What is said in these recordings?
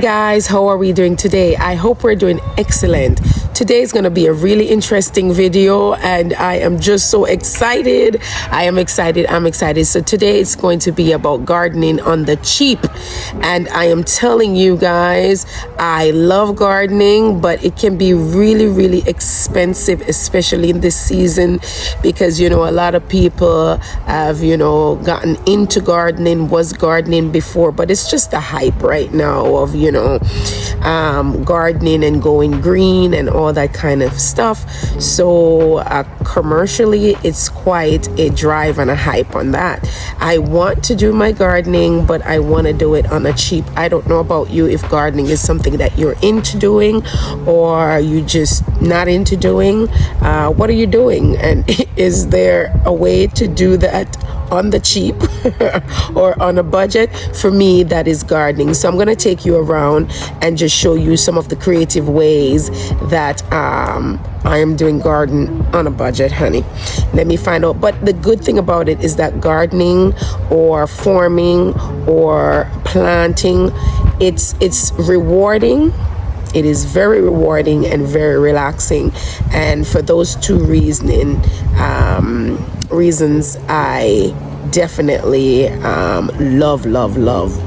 Guys, how are we doing today? I hope we're doing excellent. Today is going to be a really interesting video and I am just so excited. I'm excited. So today it's going to be about gardening on the cheap. And I am telling you guys, I love gardening, but it can be really expensive, especially in this season, because, a lot of people have, gotten into gardening, was gardening before, but it's just a hype right now of, gardening and going green and all that kind of stuff. So commercially, it's quite a drive and a hype on that. I want to do my gardening, but I want to do it on a cheap. I don't know about you, if gardening is something that you're into doing or you just not into doing. What are you doing? And is there a way to do that on the cheap or on a budget? For me, that is gardening. So I'm going to take you around and just show you some of the creative ways that I am doing garden on a budget, honey. Let me find out. But the good thing about it is that gardening or farming or planting, it's rewarding. It is very rewarding and very relaxing. And for those two reasons, I definitely love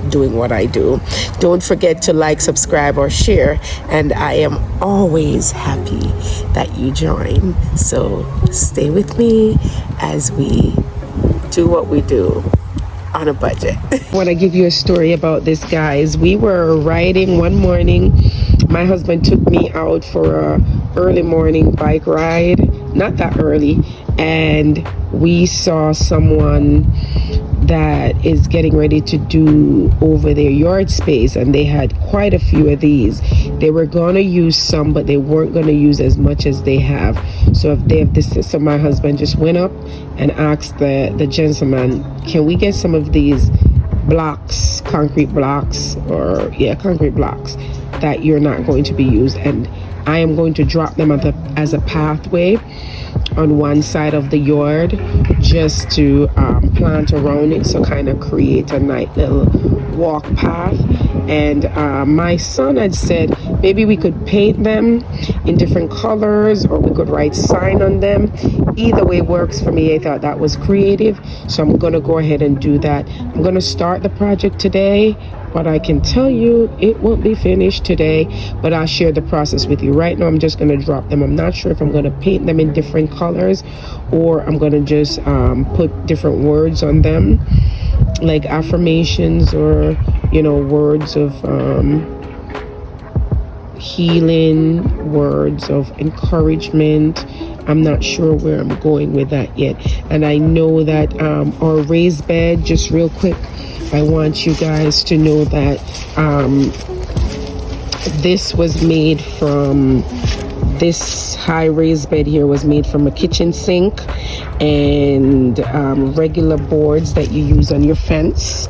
doing what I do. Don't forget to like, subscribe, or share, and I am always happy that you join. So stay with me as we do what we do on a budget. I want to give you a story about this, guys. We were riding one morning. My husband took me out for a early morning bike ride, not that early, and we saw someone that is getting ready to do over their yard space, and they had quite a few of these. They were going to use some, but they weren't going to use as much as they have. So if they have this, so my husband just went up and asked the gentleman, can we get some of these blocks, concrete blocks that you're not going to be used, and I am going to drop them as a pathway on one side of the yard, just to plant around it, so kind of create a nice little walk path. And my son had said maybe we could paint them in different colors, or we could write sign on them. Either way works for me. I thought that was creative, so I'm gonna go ahead and do that. I'm gonna start the project today, but I can tell you it won't be finished today, but I'll share the process with you. Right now I'm just gonna drop them. I'm not sure if I'm gonna paint them in different colors or I'm gonna just put different words on them, like affirmations or words of healing, words of encouragement. I'm not sure where I'm going with that yet. And I know that our raised bed, just real quick, I want you guys to know that this high raised bed here was made from a kitchen sink and regular boards that you use on your fence.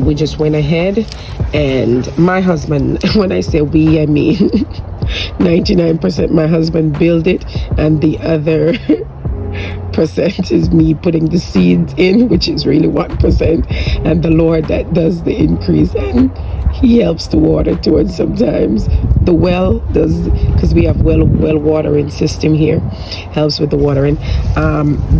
We just went ahead, and my husband, when I say we, I mean 99% my husband built it, and the other percent is me putting the seeds in, which is really 1%, and the Lord that does the increase, and he helps to water to it sometimes. The well does, because we have well watering system here, helps with the watering.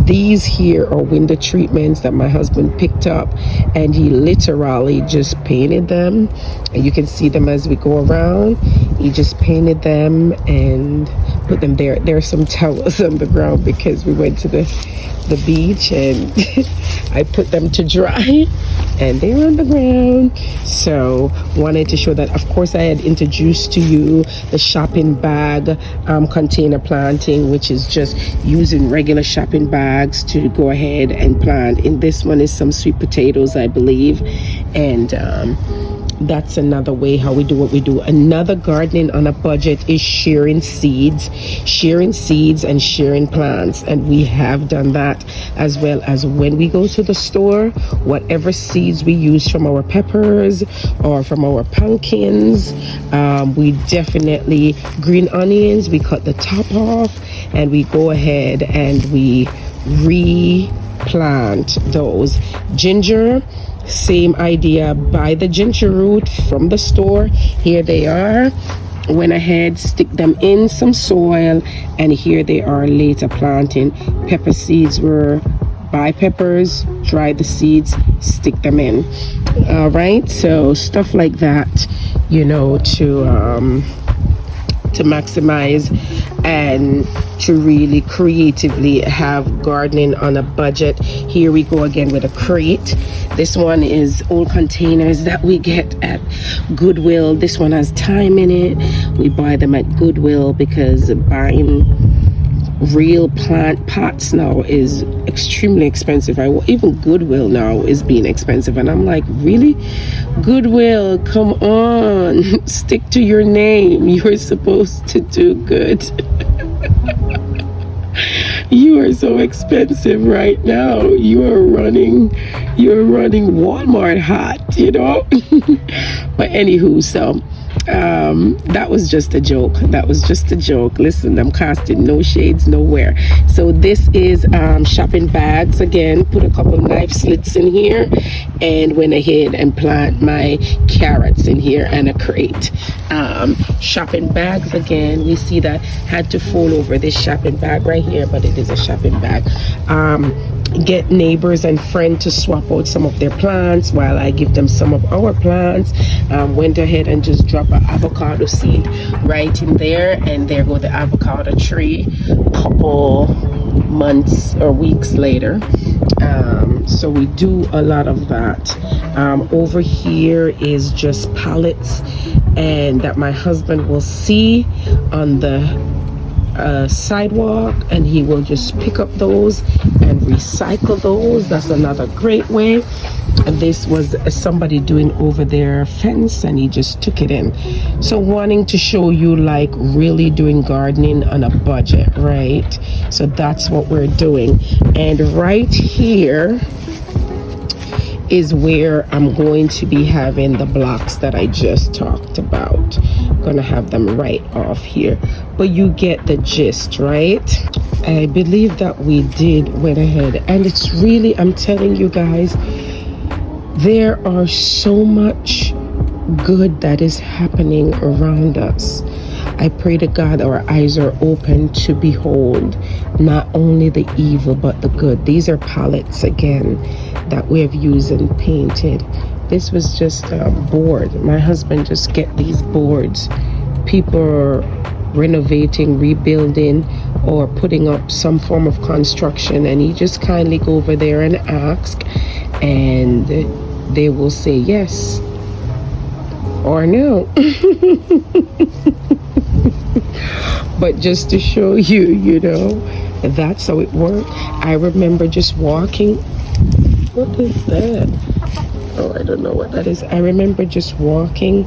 These here are window treatments that my husband picked up, and he literally just painted them, and you can see them as we go around. He just painted them and put them there. There are some towels on the ground because we went to the beach, and I put them to dry, and they're on the ground. So wanted to show that. Of course, I had introduced to you the shopping bag container planting, which is just using regular shopping bags to go ahead and plant. In this one is some sweet potatoes, I believe, and that's another way how we do what we do. Another gardening on a budget is sharing seeds and sharing plants, and we have done that, as well as when we go to the store, whatever seeds we use from our peppers or from our pumpkins, we definitely, green onions, we cut the top off and we go ahead and we replant those. Ginger, Same idea. Buy the ginger root from the store. Here they are. Went ahead, stick them in some soil, and here they are later planting. Pepper seeds were buy peppers, dry the seeds, stick them in. All right, so stuff like that, you know, to maximize and to really creatively have gardening on a budget. Here we go again with a crate. This one is old containers that we get at Goodwill. This one has thyme in it. We buy them at Goodwill because buying real plant pots now is extremely expensive. Even Goodwill now is being expensive, and I'm like, really? Goodwill, come on, stick to your name. You're supposed to do good. You are so expensive right now. You're running Walmart hot, you know. But anywho, so that was just a joke. Listen, I'm casting no shades nowhere. So this is shopping bags again. Put a couple knife slits in here and went ahead and plant my carrots in here and a crate. Shopping bags again. We see that had to fold over this shopping bag right here, but it is a shopping bag. Get neighbors and friends to swap out some of their plants while I give them some of our plants. Went ahead and just drop an avocado seed right in there, and there go the avocado tree couple months or weeks later. So we do a lot of that. Over here is just pallets, and that my husband will see on the sidewalk, and he will just pick up those and recycle those. That's another great way. And this was somebody doing over their fence, and he just took it in. So wanting to show you like really doing gardening on a budget, right? So that's what we're doing. And right here is where I'm going to be having the blocks that I just talked about. I'm gonna have them right off here, but you get the gist, right? I believe that we went ahead, and it's really, I'm telling you guys, there are so much good that is happening around us. I pray to God our eyes are open to behold not only the evil but the good. These are palettes again that we have used and painted. This was just a board. My husband just get these boards. People are renovating, rebuilding, or putting up some form of construction, and he just kindly go over there and ask, and they will say yes or no. But just to show you, you know, that's how it worked. I remember just walking. What is that? Oh, I don't know what that is. I remember just walking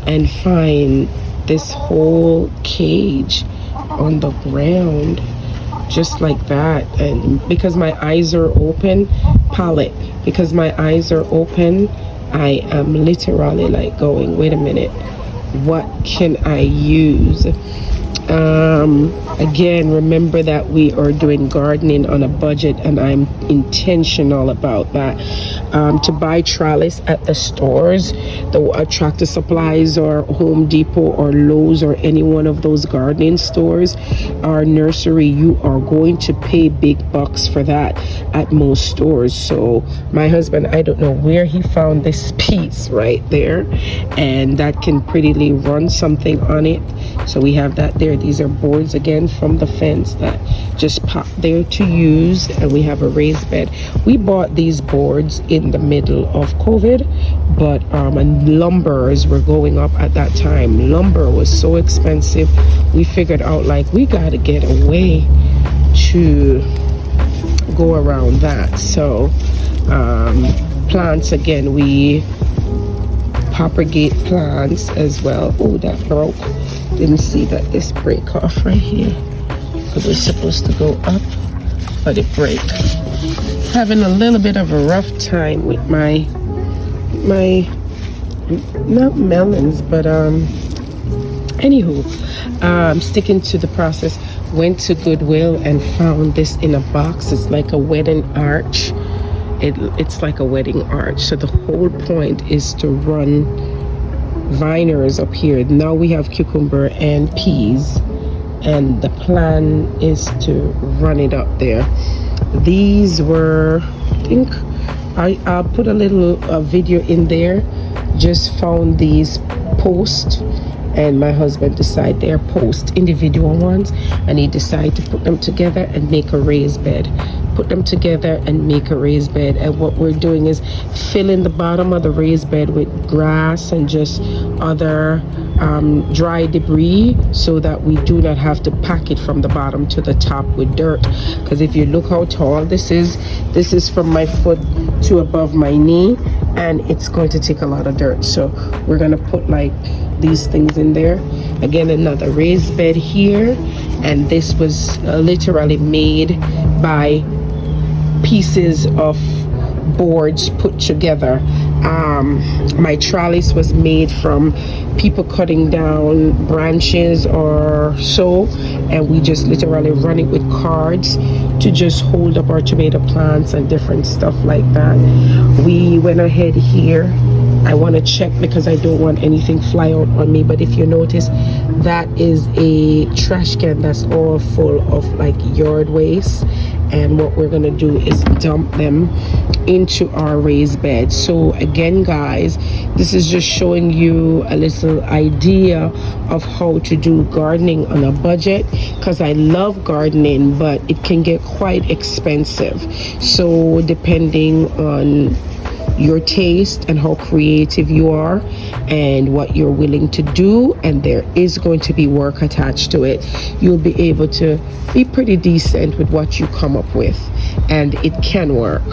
and find this whole cage on the ground just like that. And because my eyes are open, because my eyes are open, I am literally like going, wait a minute, what can I use? Again, remember that we are doing gardening on a budget, and I'm intentional about that. To buy trellis at the stores, the Tractor Supplies or Home Depot or Lowe's or any one of those gardening stores, our nursery, you are going to pay big bucks for that at most stores. So my husband, I don't know where he found this piece right there, and that can prettily run something on it. So we have that there. These are boards again from the fence that just pop there to use, and we have a raised bed. We bought these boards in the middle of COVID, but and lumbers were going up at that time. Lumber was so expensive. We figured out like we got to get a way to go around that. So plants again, we propagate plants as well. Oh, that broke. Didn't see that this break off right here. It was supposed to go up, but it break. Having a little bit of a rough time with my not melons, but anywho, sticking to the process. Went to Goodwill and found this in a box. It's like a wedding arch. it's like a wedding arch. So the whole point is to run viners up here. Now we have cucumber and peas, and the plan is to run it up there. These were, I think, I'll put a little video in there. Just found these posts, and my husband decided they're post individual ones, and he decided to put them together and make a raised bed. Put them together and make a raised bed. And what we're doing is filling the bottom of the raised bed with grass and just other dry debris, so that we do not have to pack it from the bottom to the top with dirt. Because if you look how tall this is from my foot to above my knee, and it's going to take a lot of dirt. So we're gonna put like these things in there. Again, another raised bed here, and this was literally made by pieces of boards put together. My trellis was made from people cutting down branches or so, and we just literally run it with cards to just hold up our tomato plants and different stuff like that. We went ahead here. I want to check because I don't want anything fly out on me, but if you notice, that is a trash can that's all full of like yard waste, and what we're gonna do is dump them into our raised bed. So again, guys, this is just showing you a little idea of how to do gardening on a budget, because I love gardening, but it can get quite expensive. So depending on your taste and how creative you are and what you're willing to do, and there is going to be work attached to it, you'll be able to be pretty decent with what you come up with, and it can work.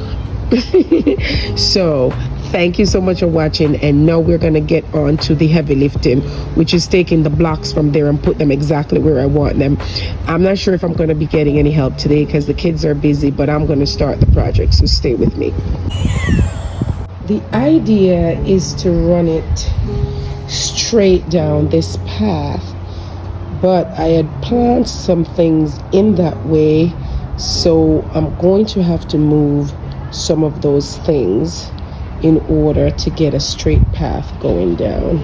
So thank you so much for watching, and now we're gonna get on to the heavy lifting, which is taking the blocks from there and put them exactly where I want them. I'm not sure if I'm gonna be getting any help today because the kids are busy, but I'm gonna start the project, so stay with me. The idea is to run it straight down this path, but I had planned some things in that way, so I'm going to have to move some of those things in order to get a straight path going down.